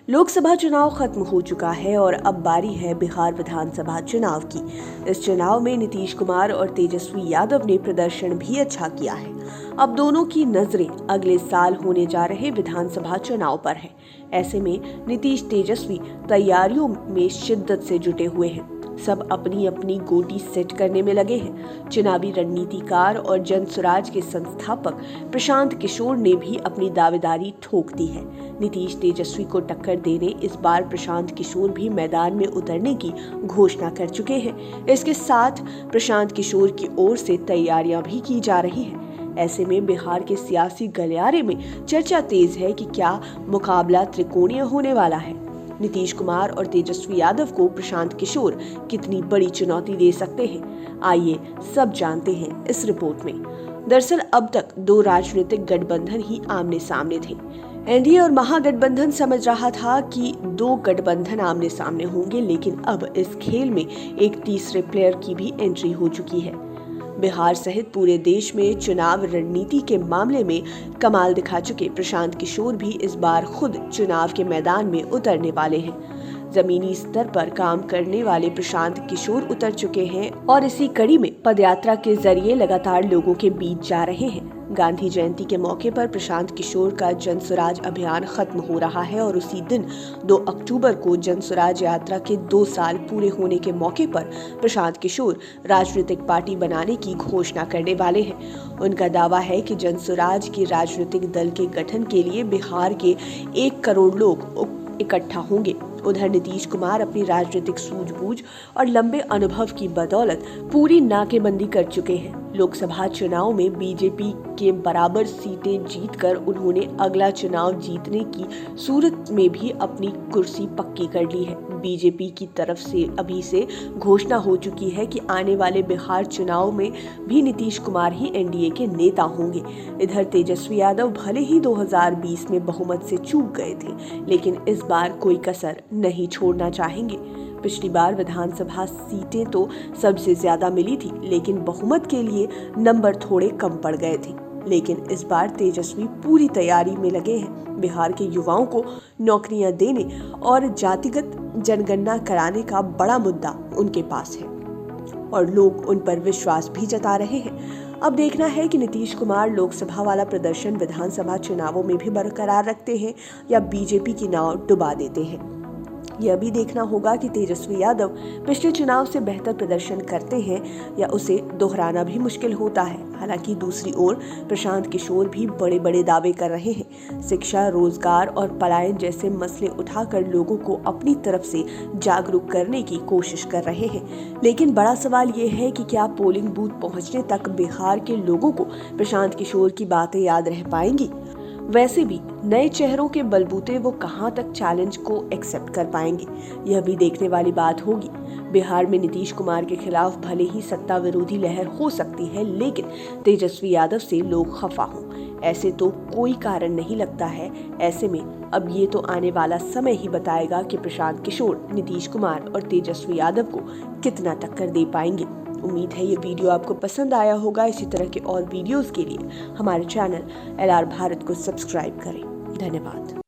लोकसभा चुनाव खत्म हो चुका है और अब बारी है बिहार विधानसभा चुनाव की। इस चुनाव में नीतीश कुमार और तेजस्वी यादव ने प्रदर्शन भी अच्छा किया है। अब दोनों की नजरें अगले साल होने जा रहे विधानसभा चुनाव पर है। ऐसे में नीतीश तेजस्वी तैयारियों में शिद्दत से जुटे हुए हैं। सब अपनी अपनी गोटी सेट करने में लगे हैं। चुनावी रणनीतिकार और जन स्वराज के संस्थापक प्रशांत किशोर ने भी अपनी दावेदारी ठोक दी है। नीतीश तेजस्वी को टक्कर देने इस बार प्रशांत किशोर भी मैदान में उतरने की घोषणा कर चुके हैं। इसके साथ प्रशांत किशोर की ओर से तैयारियां भी की जा रही है। ऐसे में बिहार के सियासी गलियारे में चर्चा तेज है कि क्या मुकाबला त्रिकोणीय होने वाला है। नीतीश कुमार और तेजस्वी यादव को प्रशांत किशोर कितनी बड़ी चुनौती दे सकते हैं, आइए सब जानते हैं इस रिपोर्ट में। दरअसल अब तक दो राजनीतिक गठबंधन ही आमने सामने थे। एनडीए और महागठबंधन समझ रहा था कि दो गठबंधन आमने सामने होंगे, लेकिन अब इस खेल में एक तीसरे प्लेयर की भी एंट्री हो चुकी है। बिहार सहित पूरे देश में चुनाव रणनीति के मामले में कमाल दिखा चुके प्रशांत किशोर भी इस बार खुद चुनाव के मैदान में उतरने वाले हैं। जमीनी स्तर पर काम करने वाले प्रशांत किशोर उतर चुके हैं और इसी कड़ी में पदयात्रा के जरिए लगातार लोगों के बीच जा रहे हैं। गांधी जयंती के मौके पर प्रशांत किशोर का जन स्वराज अभियान खत्म हो रहा है और उसी दिन 2 अक्टूबर को जन स्वराज यात्रा के 2 साल पूरे होने के मौके पर प्रशांत किशोर राजनीतिक पार्टी बनाने की घोषणा करने वाले हैं। उनका दावा है कि जन स्वराज के राजनीतिक दल के गठन के लिए बिहार के 1 करोड़ लोग इकट्ठा होंगे। उधर नीतीश कुमार अपनी राजनीतिक सूझबूझ और लंबे अनुभव की बदौलत पूरी नाकेबंदी कर चुके हैं। लोकसभा चुनाव में बीजेपी के बराबर सीटें जीतकर उन्होंने अगला चुनाव जीतने की सूरत में भी अपनी कुर्सी पक्की कर ली है। बीजेपी की तरफ से अभी से घोषणा हो चुकी है कि आने वाले बिहार चुनाव में भी नीतीश कुमार ही एनडीए के नेता होंगे। इधर तेजस्वी यादव भले ही 2020 में बहुमत से चूक गए थे, लेकिन इस बार कोई कसर नहीं छोड़ना चाहेंगे। पिछली बार विधानसभा सीटें तो सबसे ज्यादा मिली थी, लेकिन बहुमत के लिए नंबर थोड़े कम पड़ गए थे। लेकिन इस बार तेजस्वी पूरी तैयारी में लगे हैं। बिहार के युवाओं को नौकरियां देने और जातिगत जनगणना कराने का बड़ा मुद्दा उनके पास है और लोग उन पर विश्वास भी जता रहे हैं। अब देखना है कि नीतीश कुमार लोकसभा वाला प्रदर्शन विधानसभा चुनावों में भी बरकरार रखते हैं या बीजेपी की नाव डुबा देते हैं। यह भी देखना होगा कि तेजस्वी यादव पिछले चुनाव से बेहतर प्रदर्शन करते हैं या उसे दोहराना भी मुश्किल होता है। हालांकि दूसरी ओर प्रशांत किशोर भी बड़े बड़े दावे कर रहे हैं। शिक्षा, रोजगार और पलायन जैसे मसले उठाकर लोगों को अपनी तरफ से जागरूक करने की कोशिश कर रहे हैं। लेकिन बड़ा सवाल ये है कि क्या पोलिंग बूथ पहुंचने तक बिहार के लोगों को प्रशांत किशोर की बातें याद रह पाएंगी। वैसे भी नए चेहरों के बलबूते वो कहां तक चैलेंज को एक्सेप्ट कर पाएंगे, यह भी देखने वाली बात होगी। बिहार में नीतीश कुमार के खिलाफ भले ही सत्ता विरोधी लहर हो सकती है, लेकिन तेजस्वी यादव से लोग खफा हों, ऐसे तो कोई कारण नहीं लगता है। ऐसे में अब ये तो आने वाला समय ही बताएगा कि प्रशांत किशोर, नीतीश कुमार और तेजस्वी यादव को कितना टक्कर दे पाएंगे। उम्मीद है ये वीडियो आपको पसंद आया होगा। इसी तरह के और वीडियोस के लिए हमारे चैनल LR भारत को सब्सक्राइब करें। धन्यवाद।